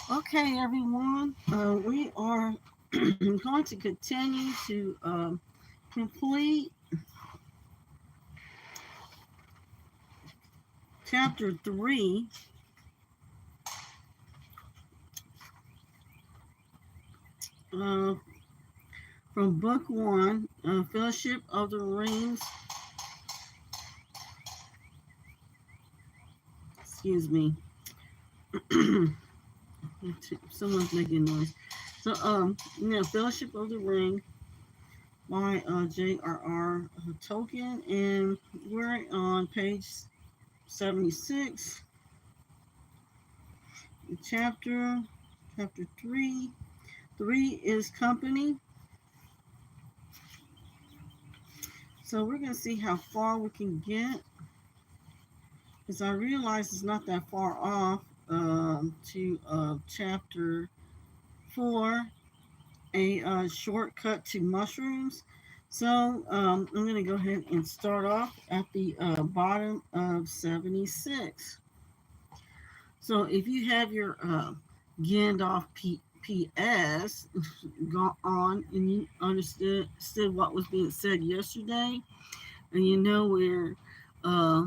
Okay, everyone. We are going to continue to complete chapter 3 uh, from book 1, Fellowship of the Rings. Excuse me. Someone's making noise. So, Fellowship of the Ring by JRR Tolkien, and we're on page 76, chapter chapter 3. 3 is company. So we're going to see how far we can get, because I realize it's not that far off to chapter 4, a shortcut to mushrooms. So I'm going to go ahead and start off at the bottom of 76. So if you have your Gandalf PS gone on and you understood what was being said yesterday, and you know where uh,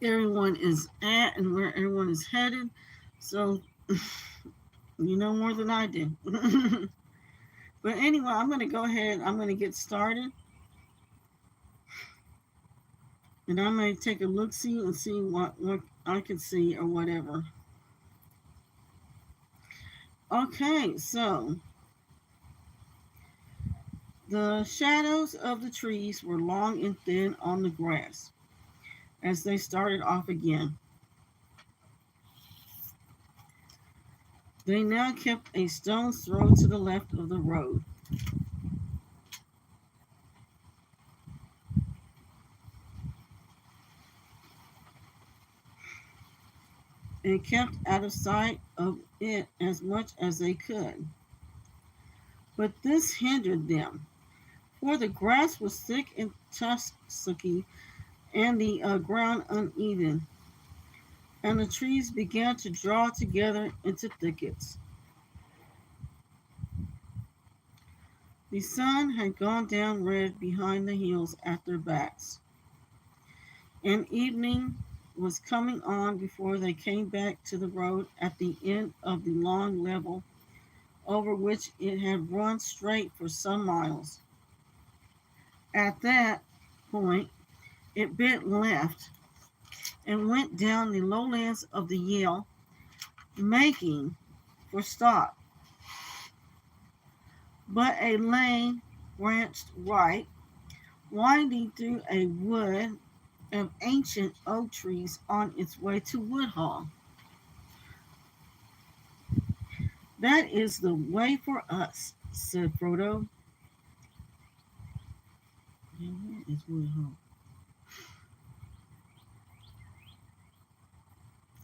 everyone is at and where everyone is headed. So you know more than I do. But anyway, I'm going to go ahead. I'm going to get started. And I'm going to take a look see and see what I can see or whatever. Okay, so the shadows of the trees were long and thin on the grass as they started off again. They now kept a stone's throw to the left of the road. And kept out of sight of it as much as they could. But this hindered them, for the grass was thick and tussocky, and the ground uneven, and the trees began to draw together into thickets. The sun had gone down red behind the hills at their backs, and evening was coming on before they came back to the road at the end of the long level over which it had run straight for some miles. At that point, it bent left and went down the lowlands of the Yale, making for Stock. But a lane branched right, winding through a wood of ancient oak trees on its way to Woodhall. That is the way for us, said Frodo. Where is Woodhall?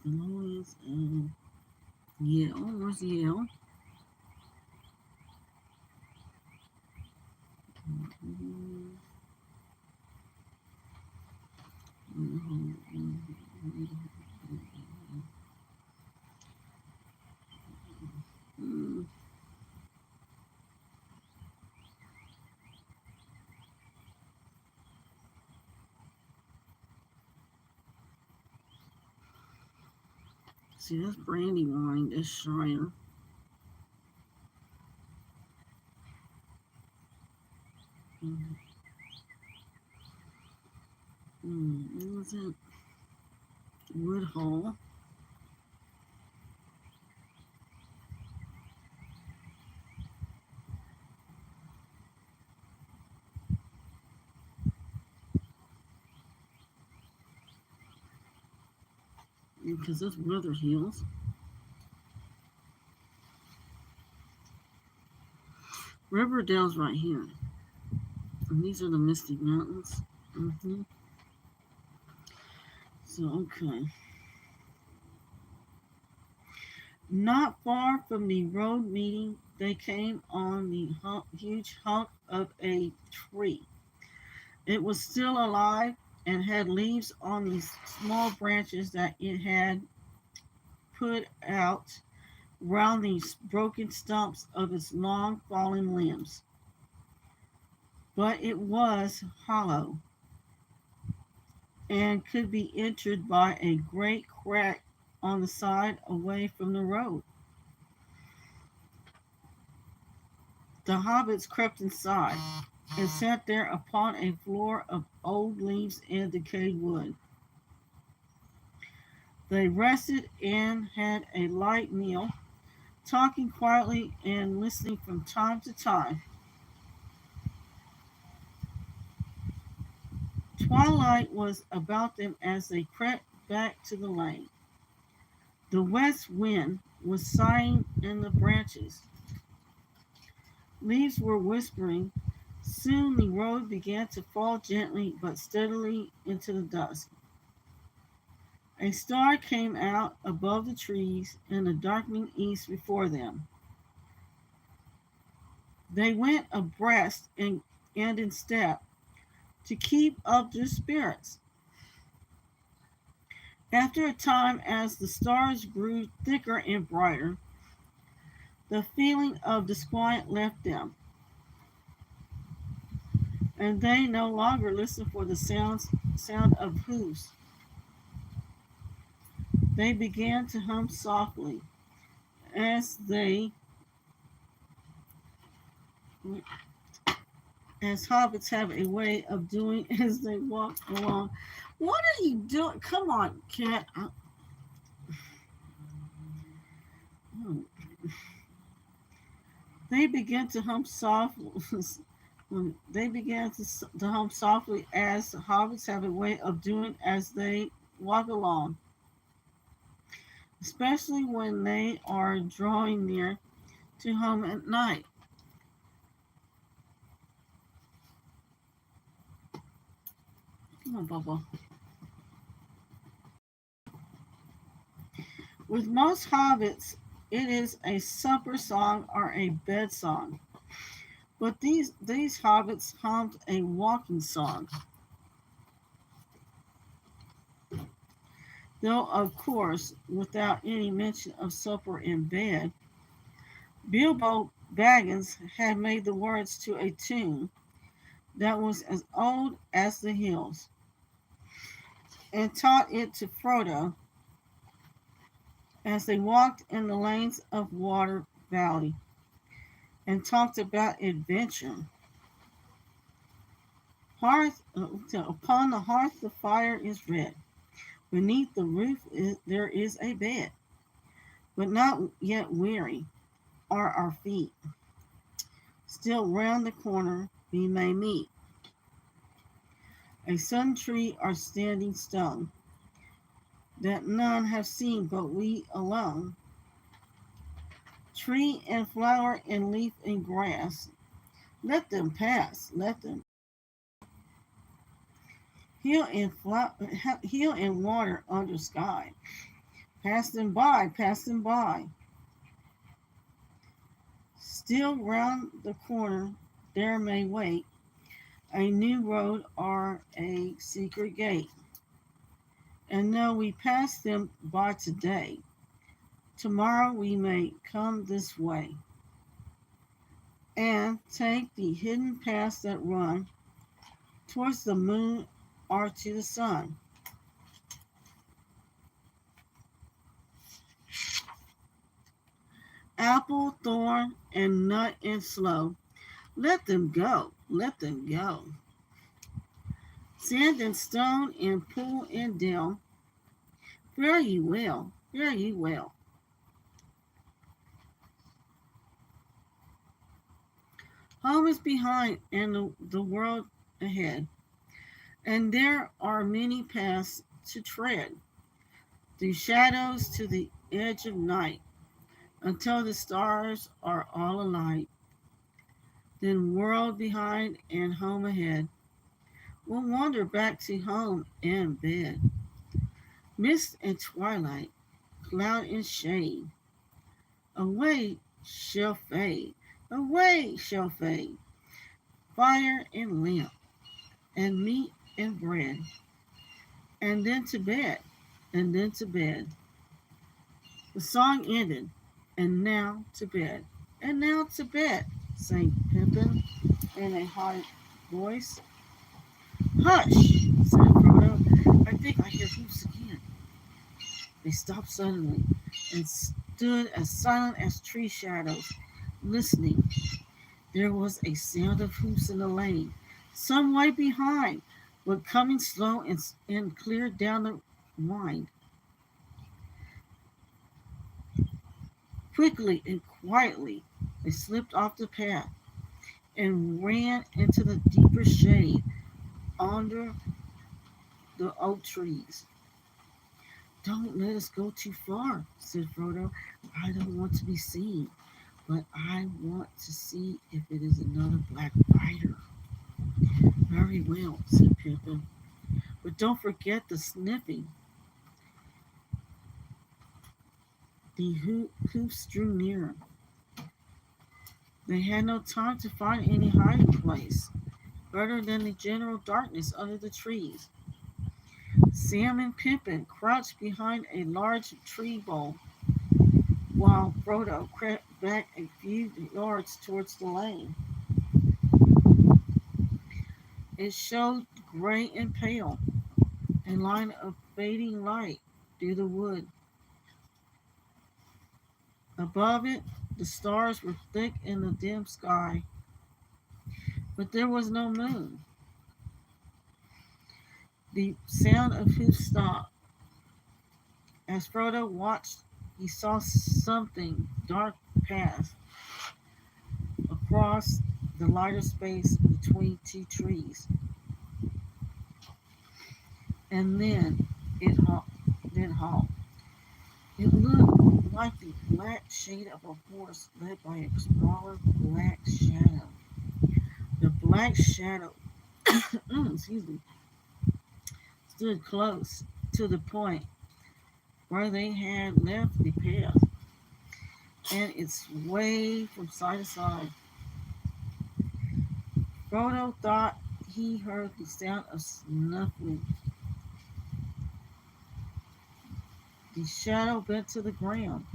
The lowlands of Yale. Where's Yale? See, that's Brandywine, that's Shire. What was it? Woodhall. Because that's Weather Hills. Riverdale's right here. And these are the Misty Mountains. So, okay. Not far from the road meeting, they came on the huge hunk of a tree. It was still alive and had leaves on the small branches that it had put out round the broken stumps of its long fallen limbs. But it was hollow and could be entered by a great crack on the side away from the road. The hobbits crept inside and sat there upon a floor of old leaves and decayed wood. They rested and had a light meal, talking quietly and listening from time to time. Twilight was about them as they crept back to the lane. The west wind was sighing in the branches. Leaves were whispering. Soon the road began to fall gently but steadily into the dusk. A star came out above the trees in the darkening east before them. They went abreast and in step to keep up their spirits. After a time, as the stars grew thicker and brighter, the feeling of disquiet left them, and they no longer listened for the sound of hoofs. They began to hum softly as as hobbits have a way of doing as they walk along. What are you doing? Come on, cat. They began to hum softly. They began to hum softly as hobbits have a way of doing as they walk along, especially when they are drawing near to home at night. Come on, Bubba. With most hobbits, it is a supper song or a bed song. But these hobbits hummed a walking song, though of course without any mention of supper and bed. Bilbo Baggins had made the words to a tune that was as old as the hills, and taught it to Frodo as they walked in the lanes of Water Valley and talked about adventure. Upon the hearth the fire is red. Beneath the roof there is a bed, but not yet weary are our feet. Still round the corner we may meet a sun tree or standing stone that none have seen but we alone. Tree and flower and leaf and grass, let them pass, let them. Hill and water under sky, pass them by, pass them by. Still round the corner there may wait a new road or a secret gate. And though we pass them by today, tomorrow we may come this way and take the hidden paths that run towards the moon or to the sun. Apple, thorn, and nut and sloe, let them go, let them go. Sand and stone and pool and dell, fare ye well, fare ye well. Home is behind and the world ahead, and there are many paths to tread, through shadows to the edge of night, until the stars are all alight. Then world behind and home ahead, we'll wander back to home and bed. Mist and twilight, cloud and shade, away shall fade, away shall fade. Fire and lamp, and meat and bread, and then to bed, and then to bed. The song ended, and now to bed, and now to bed, sang Pippin in a high voice. Hush, said Frodo. I think I hear hoofs again. They stopped suddenly and stood as silent as tree shadows, listening. There was a sound of hoofs in the lane, some way behind, but coming slow and clear down the wind. Quickly and quietly, they slipped off the path and ran into the deeper shade under the oak trees. Don't let us go too far, said Frodo. I don't want to be seen, but I want to see if it is another black rider. Very well, said Pippin. But don't forget the sniffing. The hoofs drew nearer. They had no time to find any hiding place, better than the general darkness under the trees. Sam and Pippin crouched behind a large tree bole, while Frodo crept back a few yards towards the lane. It showed gray and pale, a line of fading light through the wood. Above it, the stars were thick in the dim sky, but there was no moon. The sound of hoofs stopped. As Frodo watched, he saw something dark pass across the lighter space between two trees, and then halt. It looked like the black shade of a horse led by a smaller black shadow. The black shadow, excuse me, stood close to the point where they had left the path, and it swayed from side to side. Frodo thought he heard the sound of snuffling. The shadow bent to the ground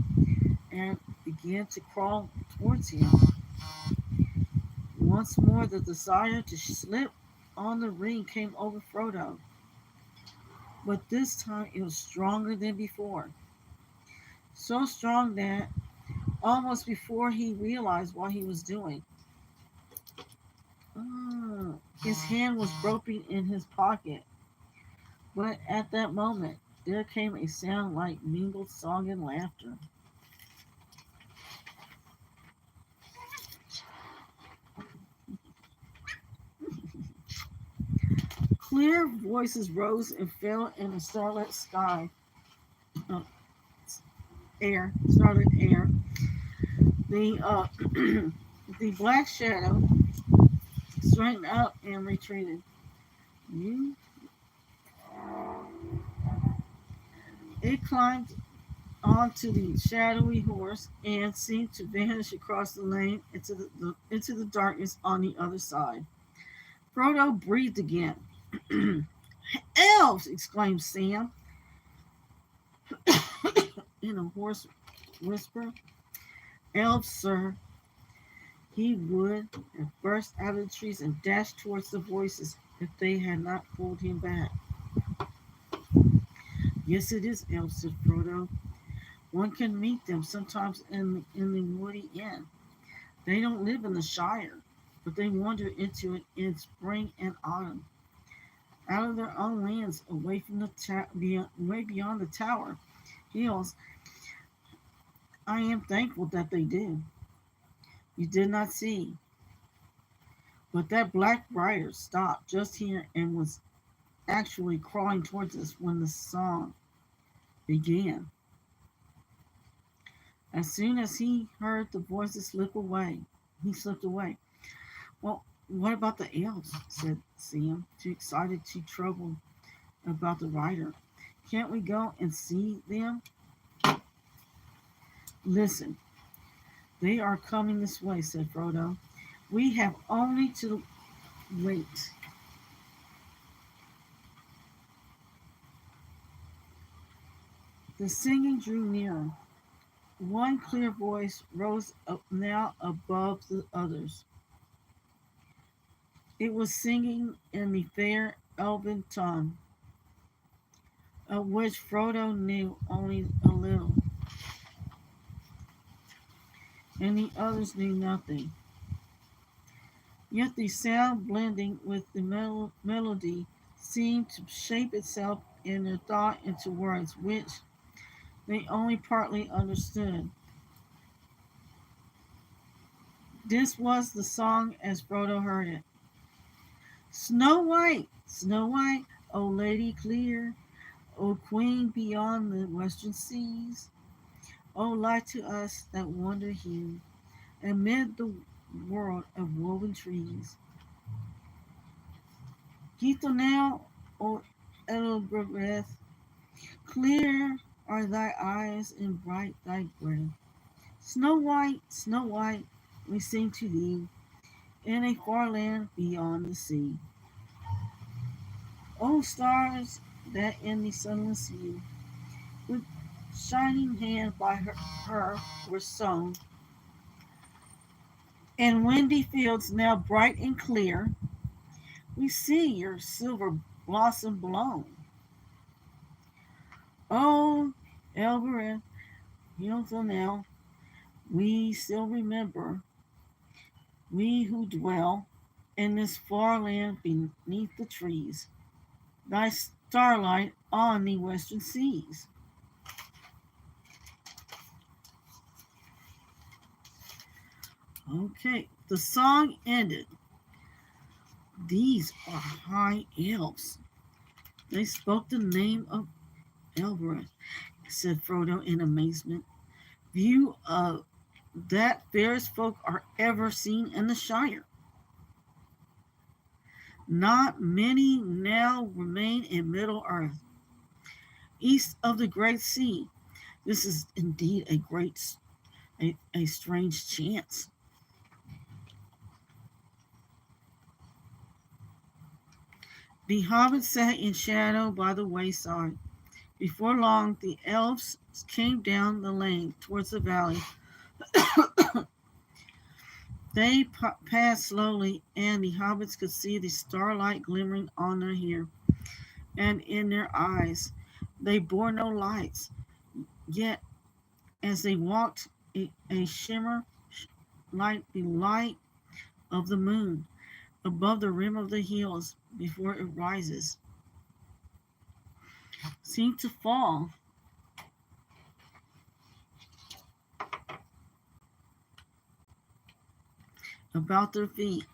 and began to crawl towards him. Once more, the desire to slip on the ring came over Frodo, but this time it was stronger than before. So strong that almost before he realized what he was doing, his hand was groping in his pocket. But at that moment, there came a sound like mingled song and laughter. Clear voices rose and fell in the starlit sky, uh, starlit air. The the black shadow straightened up and retreated. You, it climbed onto the shadowy horse and seemed to vanish across the lane into the darkness on the other side. Frodo breathed again. Elves! Exclaimed Sam in a hoarse whisper. Elves, sir. He would have burst out of the trees and dashed towards the voices if they had not pulled him back. Yes, it is elves, said Frodo. One can meet them sometimes in the woody inn. They don't live in the Shire, but they wander into it in spring and autumn, out of their own lands, away from way beyond the tower hills. I am thankful that they do. You did not see, but that black rider stopped just here and was actually crawling towards us when the song began. As soon as he heard the voices he slipped away. Well, what about the elves? Said Sam, too excited to trouble about the rider. Can't we go and see them? Listen, they are coming this way, said Frodo. We have only to wait. The singing drew nearer. One clear voice rose up now above the others. It was singing in the fair elven tongue, of which Frodo knew only a little, and the others knew nothing. Yet the sound, blending with the melody, seemed to shape itself in their thought into words which they only partly understood. This was the song as Frodo heard it. Snow White, O Lady clear, O Queen beyond the western seas, O light to us that wander here amid the world of woven trees. Gito now, O Elbereth, clear are thy eyes and bright thy breath. Snow White, we sing to thee in a far land beyond the sea. O stars that in the sunless view, with shining hand by her were sown, and windy fields now bright and clear, we see your silver blossom blown. Oh, Elbereth, beautiful now, we still remember, we who dwell in this far land beneath the trees, thy starlight on the western seas. Okay, the song ended. These are high elves. They spoke the name of Elbereth, said Frodo in amazement. View of that fairest folk are ever seen in the Shire. Not many now remain in Middle Earth, east of the Great Sea. This is indeed a strange chance. The hobbits sat in shadow by the wayside. Before long, the elves came down the lane towards the valley. They passed slowly, and the hobbits could see the starlight glimmering on their hair and in their eyes. They bore no lights, yet as they walked, a shimmer like the light of the moon above the rim of the hills before it rises seemed to fall about their feet.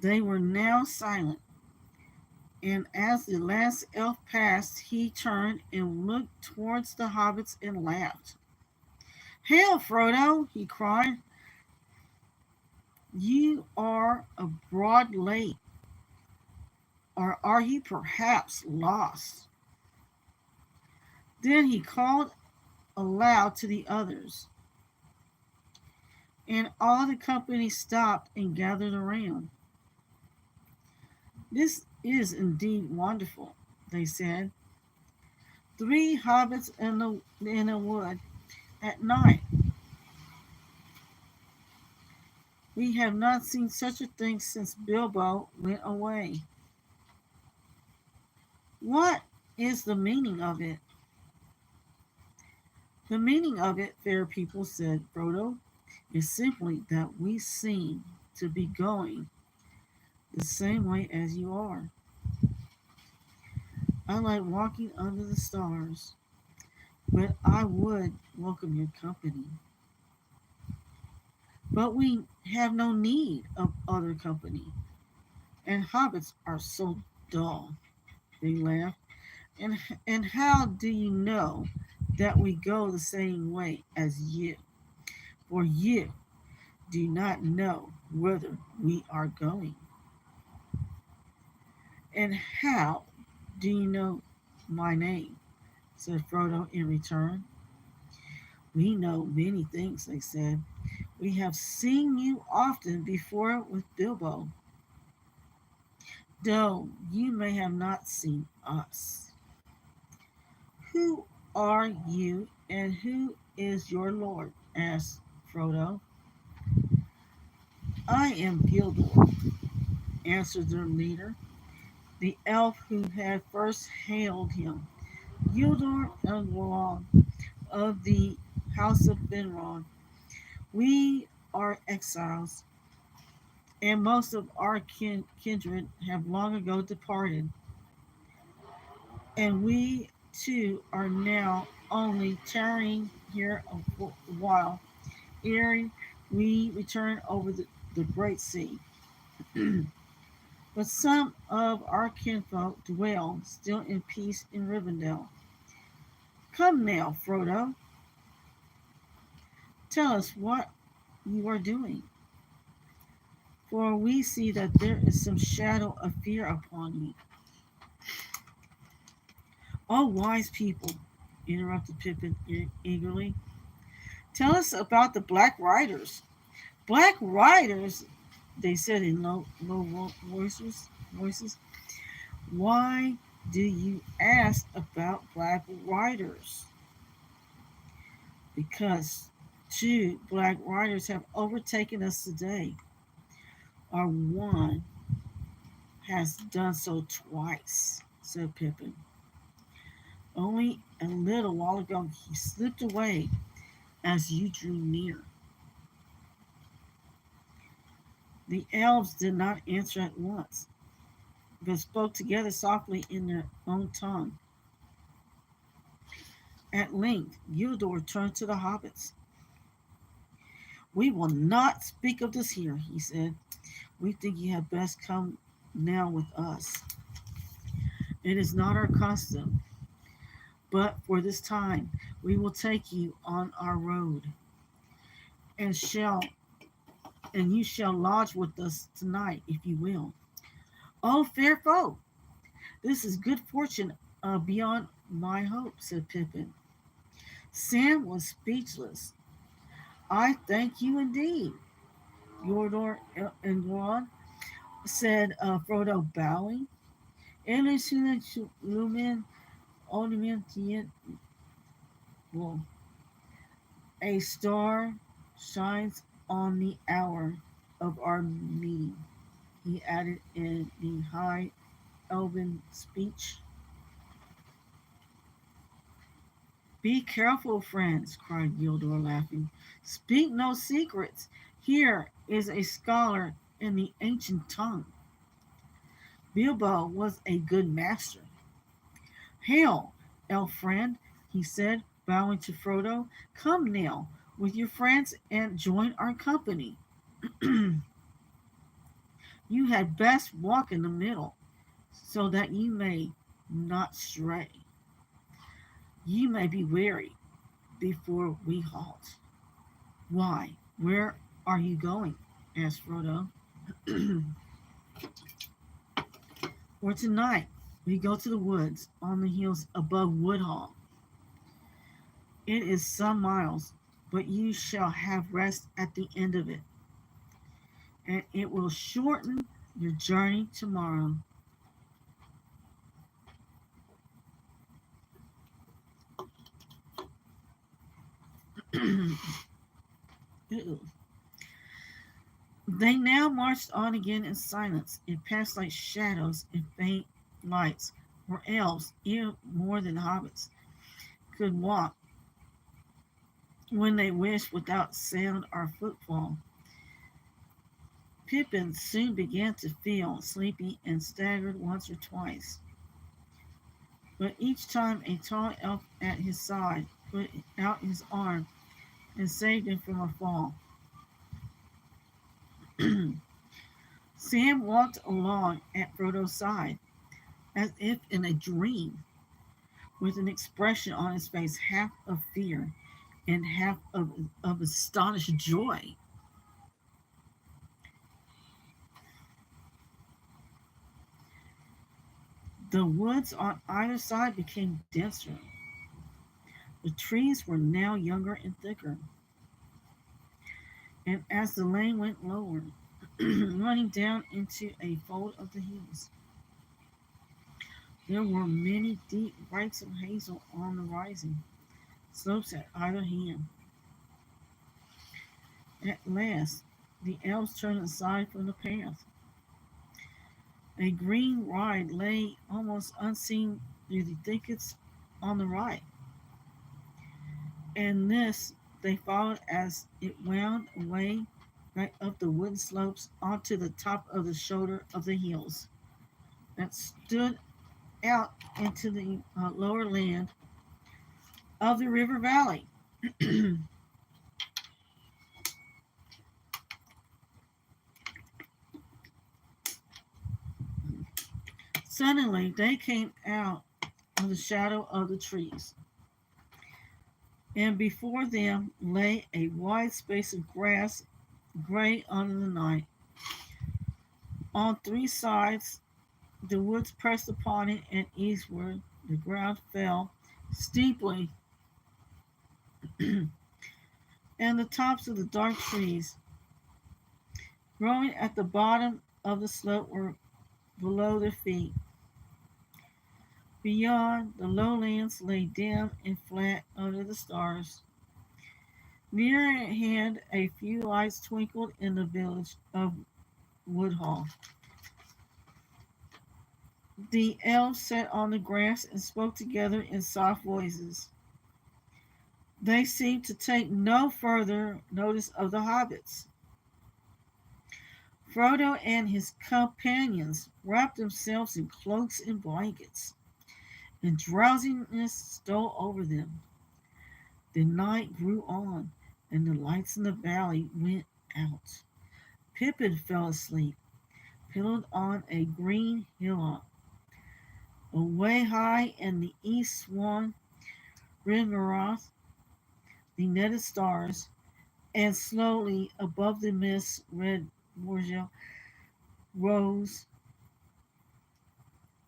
They were now silent, and as the last elf passed, he turned and looked towards the hobbits and laughed. Hail, Frodo, he cried. You are abroad late, or are you perhaps lost? Then he called aloud to the others, and all the company stopped and gathered around. This is indeed wonderful, they said. 3 hobbits in a wood at night. We have not seen such a thing since Bilbo went away. What is the meaning of it? The meaning of it, fair people, said Frodo, is simply that we seem to be going the same way as you are. I like walking under the stars, but I would welcome your company. But we have no need of other company, and hobbits are so dull. They laughed. And how do you know that we go the same way as you? For you do not know whither we are going. And how do you know my name? Said Frodo in return. We know many things, they said. We have seen you often before with Bilbo, though you may have not seen us. Who are you, and who is your lord? Asked Frodo. I am Gildor, answered their leader, the elf who had first hailed him. Gildor Elrond of the House of Finrod. We are exiles, and most of our kindred have long ago departed, and we too are now only tarrying here a while, ere we return over the great sea. But some of our kinfolk dwell still in peace in Rivendell. Come now, Frodo, tell us what you are doing, for we see that there is some shadow of fear upon you. Oh, wise people, interrupted Pippin eagerly, tell us about the Black Riders. Black Riders, they said in low voices. Why do you ask about Black Riders? Because two Black Riders have overtaken us today. Our one has done so twice, said Pippin. Only a little while ago he slipped away as you drew near. The elves did not answer at once, but spoke together softly in their own tongue. At length, Gildor turned to the hobbits. We will not speak of this here, he said. We think you had best come now with us. It is not our custom, but for this time we will take you on our road, and you shall lodge with us tonight if you will. Oh, fair folk, this is good fortune beyond my hope, said Pippin. Sam was speechless. I thank you indeed, Yordor and Ron, said Frodo, bowing. Lumen Ornamentian, well, a star shines on the hour of our meeting, he added in the high elven speech. Be careful, friends, cried Gildor, laughing. Speak no secrets. Here is a scholar in the ancient tongue. Bilbo was a good master. Hail, elf friend, he said, bowing to Frodo. Come now with your friends and join our company. You had best walk in the middle, so that you may not stray. You may be weary before we halt. Why, where are you going? Asked Frodo. For tonight, we go to the woods on the hills above Woodhall. It is some miles, but you shall have rest at the end of it, and it will shorten your journey tomorrow. They now marched on again in silence and passed like shadows and faint lights, for elves, even more than hobbits, could walk when they wished without sound or footfall. Pippin soon began to feel sleepy and staggered once or twice, but each time a tall elf at his side put out his arm and saved him from a fall. Sam walked along at Frodo's side, as if in a dream, with an expression on his face half of fear and half of astonished joy. The woods on either side became denser. The trees were now younger and thicker, and as the lane went lower, running down into a fold of the hills, There were many deep ranks of hazel on the rising slopes at either hand. At last, the elves turned aside from the path. A green ride lay almost unseen through the thickets on the right, and this they followed as it wound away right up the wooden slopes onto the top of the shoulder of the hills that stood out into the lower land of the river valley. Suddenly, they came out of the shadow of the trees, and before them lay a wide space of grass, gray under the night. On three sides, the woods pressed upon it, and eastward the ground fell steeply, and the tops of the dark trees growing at the bottom of the slope were below their feet. Beyond, the lowlands lay dim and flat under the stars. Near at hand, a few lights twinkled in the village of Woodhall. The elves sat on the grass and spoke together in soft voices. They seemed to take no further notice of the hobbits. Frodo and his companions wrapped themselves in cloaks and blankets, and drowsiness stole over them. The night grew on, and the lights in the valley went out. Pippin fell asleep, pillowed on a green hillock. Away high in the east swung Ringaroth, the netted stars, and slowly above the mist red Morgel rose,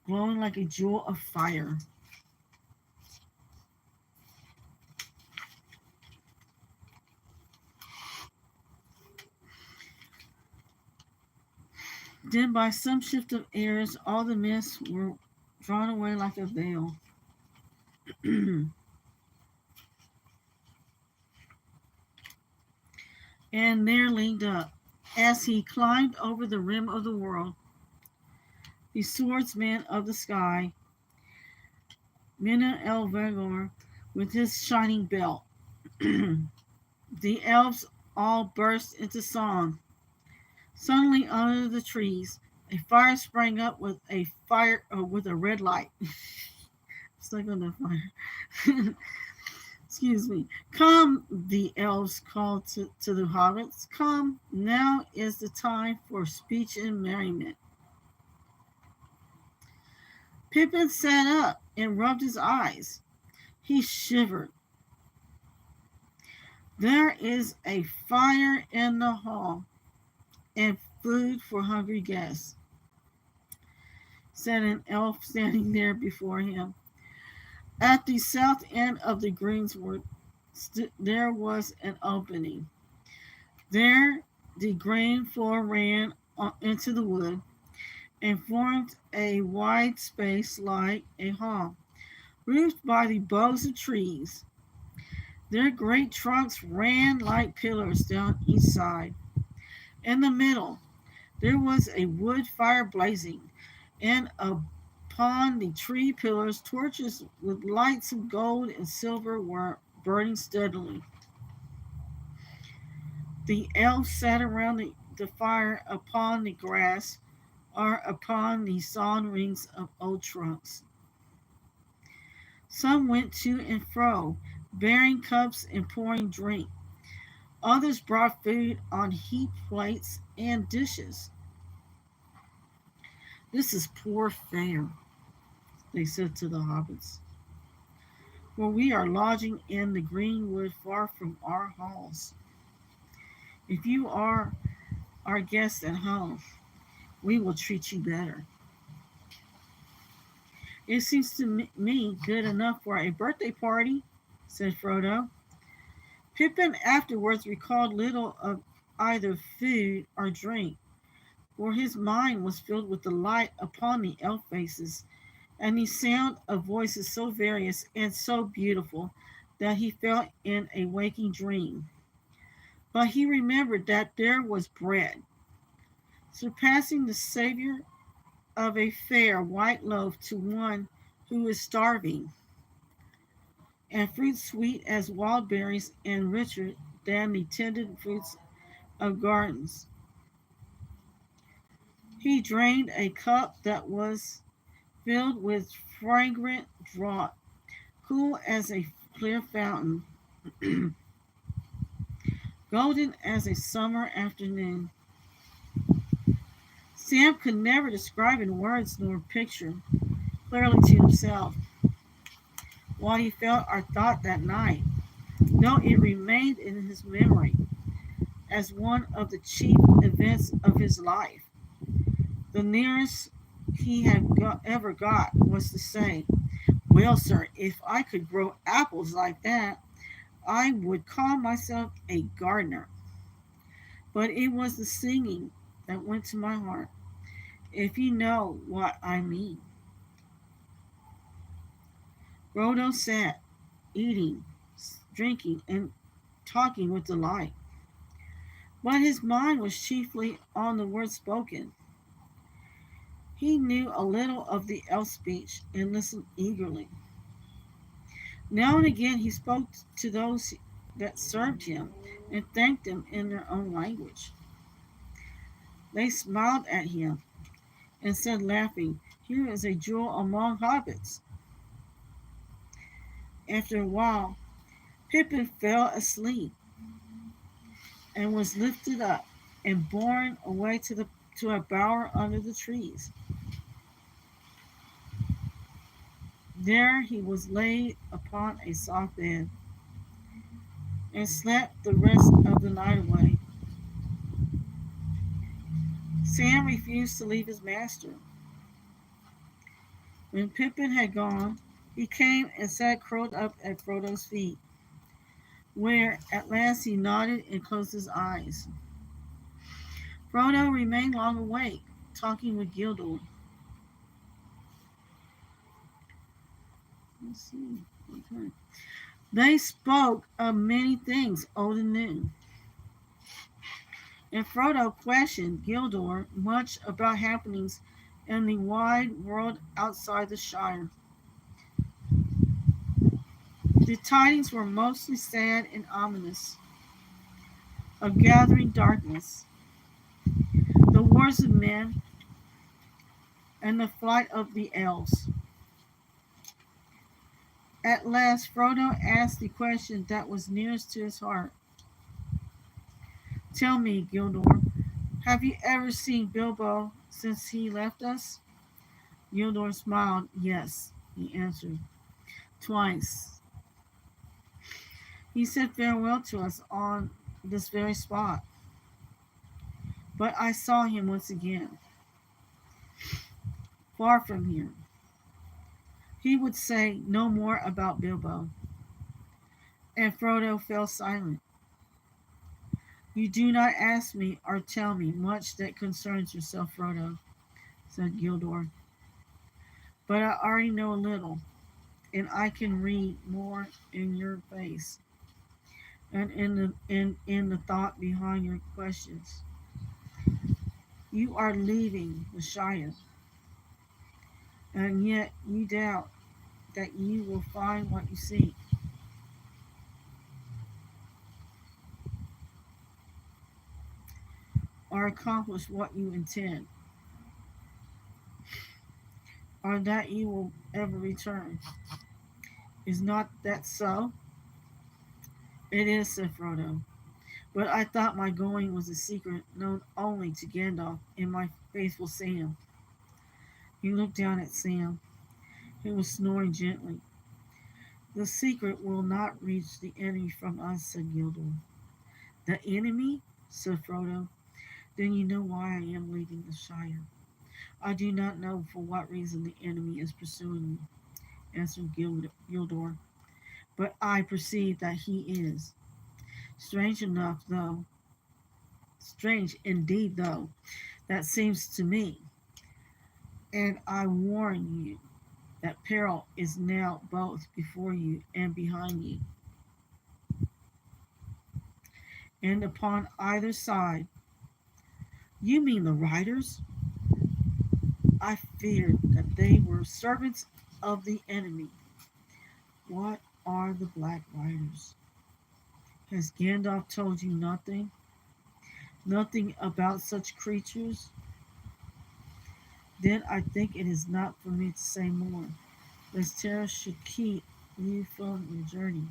glowing like a jewel of fire. Then by some shift of airs, all the mists were drawn away like a veil. And there leaned up, as he climbed over the rim of the world, the swordsman of the sky, Mina Elvegor, with his shining belt. The elves all burst into song. Suddenly, under the trees, a fire sprang up with a red light. It's like on the fire. Excuse me. Come, the elves called to the hobbits. Come, now is the time for speech and merriment. Pippin sat up and rubbed his eyes. He shivered. There is a fire in the hall and food for hungry guests, said an elf standing there before him. At the south end of the greensward, there was an opening. There, the grain floor ran into the wood and formed a wide space like a hall, roofed by the boughs of trees. Their great trunks ran like pillars down each side. In the middle, there was a wood fire blazing, and upon the tree pillars, torches with lights of gold and silver were burning steadily. The elves sat around the fire upon the grass or upon the sawn rings of old trunks. Some went to and fro, bearing cups and pouring drink. Others brought food on heaped plates and dishes. This is poor fare, they said to the hobbits, for we are lodging in the greenwood far from our halls. If you are our guests at home, we will treat you better. It seems to me good enough for a birthday party, said Frodo. Pippin afterwards recalled little of either food or drink, for his mind was filled with the light upon the elf faces and the sound of voices so various and so beautiful that he felt in a waking dream. But he remembered that there was bread, surpassing the savor of a fair white loaf to one who is starving, and fruit sweet as wild berries and richer than the tender fruits of gardens. He drained a cup that was filled with fragrant draught, cool as a clear fountain, golden as a summer afternoon. Sam could never describe in words nor picture clearly to himself what he felt or thought that night, though it remained in his memory as one of the chief events of his life. The nearest he had ever got was to say, "Well, sir, if I could grow apples like that, I would call myself a gardener." But it was the singing that went to my heart, if you know what I mean. Frodo sat, eating, drinking, and talking with delight. But his mind was chiefly on the words spoken. He knew a little of the elf speech and listened eagerly. Now and again he spoke to those that served him and thanked them in their own language. They smiled at him and said, laughing, "Here is a jewel among hobbits." After a while, Pippin fell asleep and was lifted up and borne away to a bower under the trees. There he was laid upon a soft bed and slept the rest of the night away. Sam refused to leave his master. When Pippin had gone, he came and sat curled up at Frodo's feet, where at last he nodded and closed his eyes. Frodo remained long awake, talking with Gildor. Let's see. Okay. They spoke of many things, old and new, and Frodo questioned Gildor much about happenings in the wide world outside the Shire. The tidings were mostly sad and ominous, of gathering darkness, the wars of men, and the flight of the elves. At last, Frodo asked the question that was nearest to his heart. "Tell me, Gildor, have you ever seen Bilbo since he left us?" Gildor smiled. "Yes," he answered. "Twice. He said farewell to us on this very spot. But I saw him once again, far from here." He would say no more about Bilbo, and Frodo fell silent. "You do not ask me or tell me much that concerns yourself, Frodo," said Gildor. "But I already know a little, and I can read more in your face and in the thought behind your questions. You are leaving the Shire, and yet you doubt that you will find what you seek or accomplish what you intend, or that you will ever return. Is not that so?" "It is," said Frodo. "But I thought my going was a secret known only to Gandalf and my faithful Sam." He looked down at Sam, who was snoring gently. "The secret will not reach the enemy from us," said Gildor. "The enemy?" said Frodo. "Then you know why I am leaving the Shire." "I do not know for what reason the enemy is pursuing me," answered Gildor, "but I perceive that he is. Strange enough, though, strange indeed, though, that seems to me. And I warn you, that peril is now both before you and behind you, and upon either side. You mean the riders? I feared that they were servants of the enemy. What are the Black Riders? Has Gandalf told you nothing? Nothing about such creatures? Then I think it is not for me to say more, lest terror should keep you from your journey.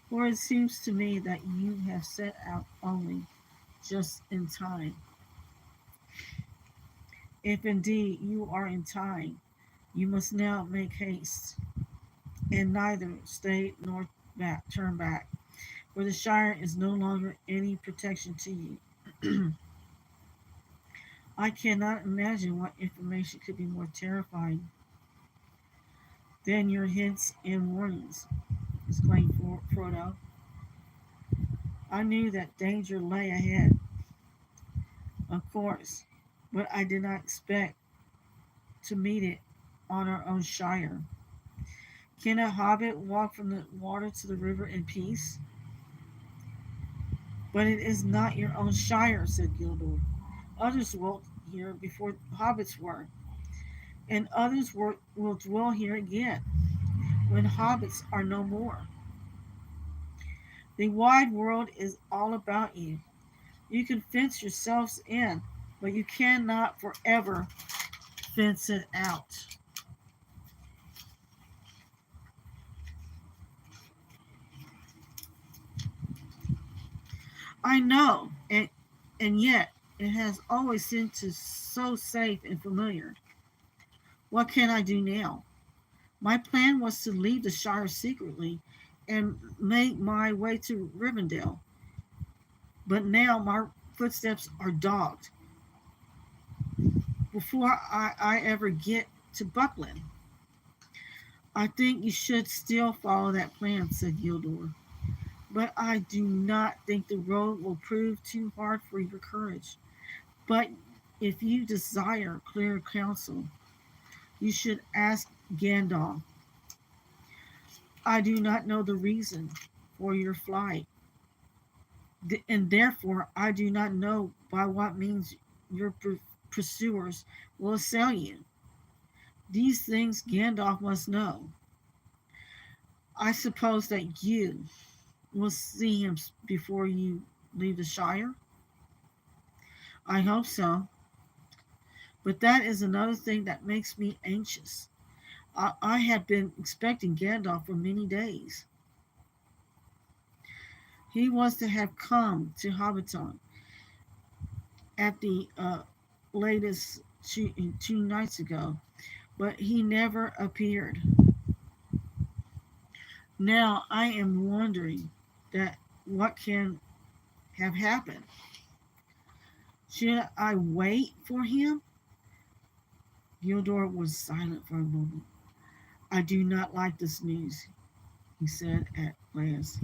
For it seems to me that you have set out only just in time. If indeed you are in time, you must now make haste, and neither stay nor turn back, for the Shire is no longer any protection to you. I cannot imagine what information could be more terrifying than your hints and warnings, exclaimed Frodo. I knew that danger lay ahead, of course, but I did not expect to meet it on our own Shire. Can a hobbit walk from the water to the river in peace? But it is not your own Shire, said Gildor. Others dwelt here before hobbits were, and others will dwell here again when hobbits are no more. The wide world is all about you. You can fence yourselves in, but you cannot forever fence it out. I know, and yet it has always seemed to so safe and familiar. What can I do now? My plan was to leave the Shire secretly and make my way to Rivendell, but now my footsteps are dogged before I ever get to Buckland. I think you should still follow that plan, said Gildor, but I do not think the road will prove too hard for your courage. But if you desire clear counsel, you should ask Gandalf. I do not know the reason for your flight, and therefore I do not know by what means your pursuers will assail you. These things Gandalf must know. I suppose that you will see him before you leave the Shire. I hope so, but that is another thing that makes me anxious. I have been expecting Gandalf for many days. He was to have come to Hobbiton at the latest 2 nights ago, but he never appeared. Now I am wondering that what can have happened. Should I wait for him? Gildor was silent for a moment. I do not like this news, he said at last.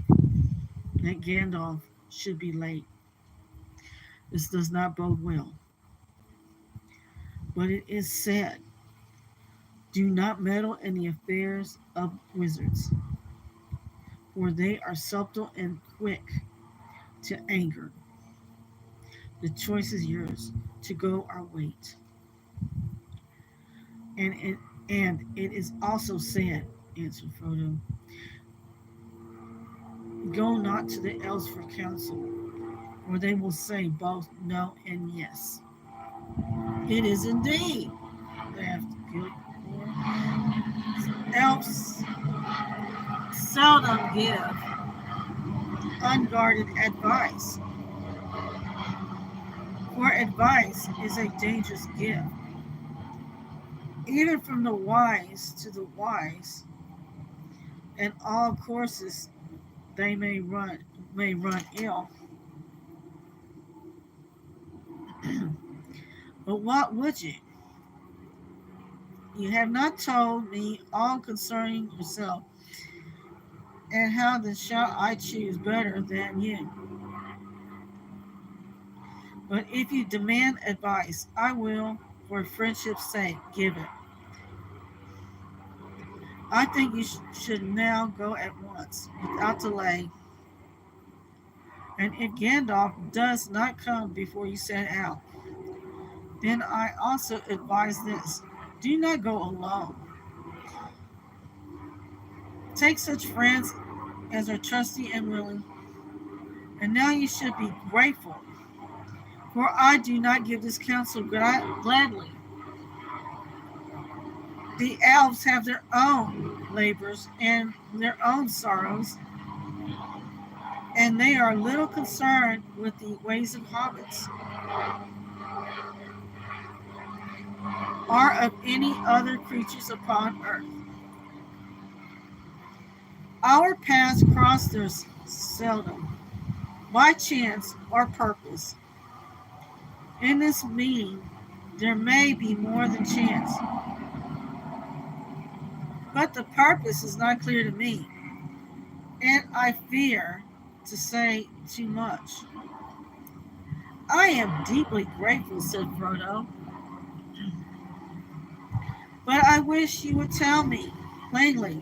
That Gandalf should be late. This does not bode well. But it is said, do not meddle in the affairs of wizards, for they are subtle and quick to anger. The choice is yours to go or wait. And it is also said, answered Frodo, go not to the elves for counsel, or they will say both no and yes. It is indeed, laughed Gilmore. Elves seldom give unguarded advice, for advice is a dangerous gift. Even from the wise to the wise, and all courses they may run ill. But what would you? You have not told me all concerning yourself, and how then shall I choose better than you? But if you demand advice, I will, for friendship's sake, give it. I think you should now go at once, without delay. And if Gandalf does not come before you set out, then I also advise this: do not go alone. Take such friends as are trusty and willing. And now you should be grateful, for I do not give this counsel gladly. The elves have their own labors and their own sorrows, and they are little concerned with the ways of hobbits or of any other creatures upon earth. Our paths cross there seldom, by chance or purpose. In this meeting, there may be more than chance, but the purpose is not clear to me, and I fear to say too much. I am deeply grateful, said Frodo, but I wish you would tell me plainly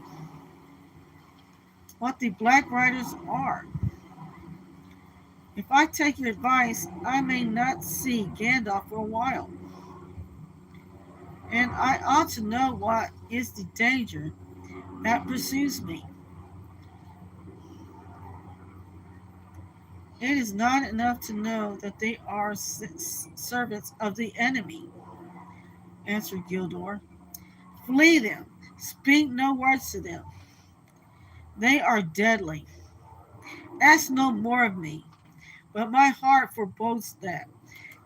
what the Black Riders are. If I take your advice, I may not see Gandalf for a while, and I ought to know what is the danger that pursues me. It is not enough to know that they are servants of the enemy, answered Gildor. Flee them. Speak no words to them. They are deadly. Ask no more of me, but my heart forebodes that,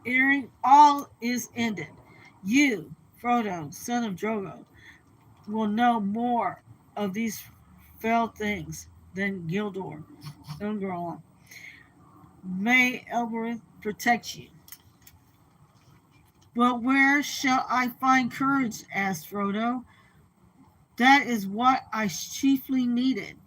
ere all is ended, you, Frodo, son of Drogo, will know more of these fell things than Gildor. Ungron. May Elbereth protect you. But where shall I find courage? Asked Frodo. That is what I chiefly needed.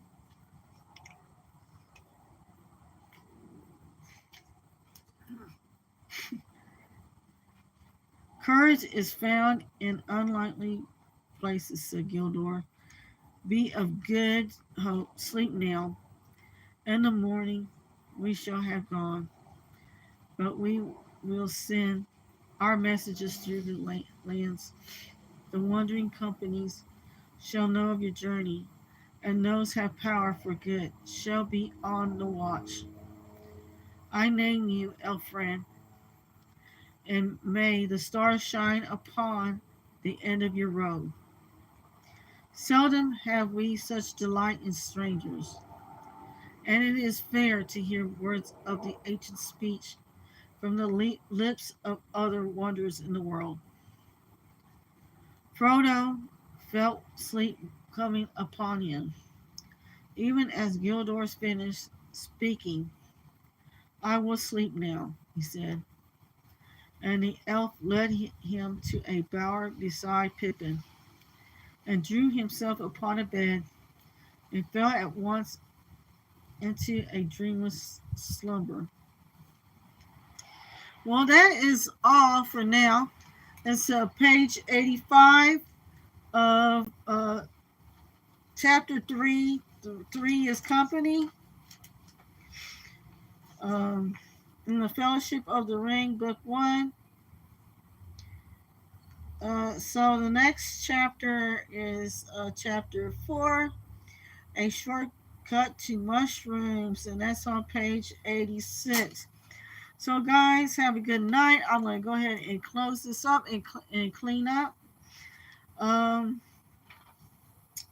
Courage is found in unlikely places, said Gildor. Be of good hope. Sleep now. In the morning we shall have gone, but we will send our messages through the lands. The wandering companies shall know of your journey, and those have power for good shall be on the watch. I name you Elfran, and may the stars shine upon the end of your road. Seldom have we such delight in strangers, and it is fair to hear words of the ancient speech from the lips of other wanderers in the world. Frodo felt sleep coming upon him. Even as Gildor finished speaking, I will sleep now, he said, and the elf led him to a bower beside Pippin, and drew himself upon a bed, and fell at once into a dreamless slumber. Well, that is all for now. It's page 85 of chapter 3. 3 is company. In the Fellowship of the Ring, book 1. So the next chapter is chapter 4, a shortcut to mushrooms, and that's on page 86. So guys, have a good night. I'm going to go ahead and close this up and clean up.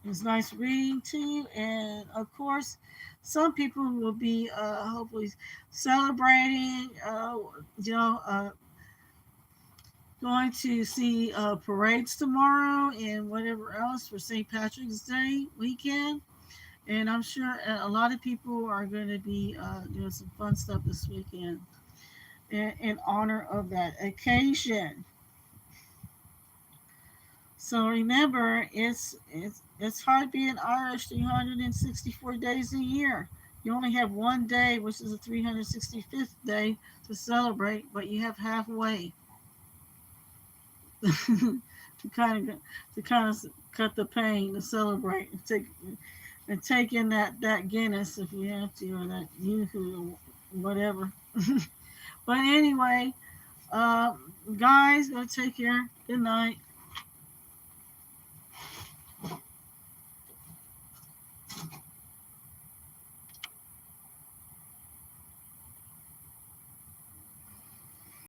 It's nice reading to you, and of course, some people will be hopefully celebrating, going to see parades tomorrow and whatever else for St. Patrick's Day weekend. And I'm sure a lot of people are going to be doing some fun stuff this weekend in honor of that occasion. So remember, it's hard being Irish 364 days a year. You only have one day, which is the 365th day, to celebrate, but you have halfway to kind of cut the pain, to celebrate, and take in that Guinness if you have to, or that Yoo-hoo or whatever. But anyway, guys, go take care. Good night.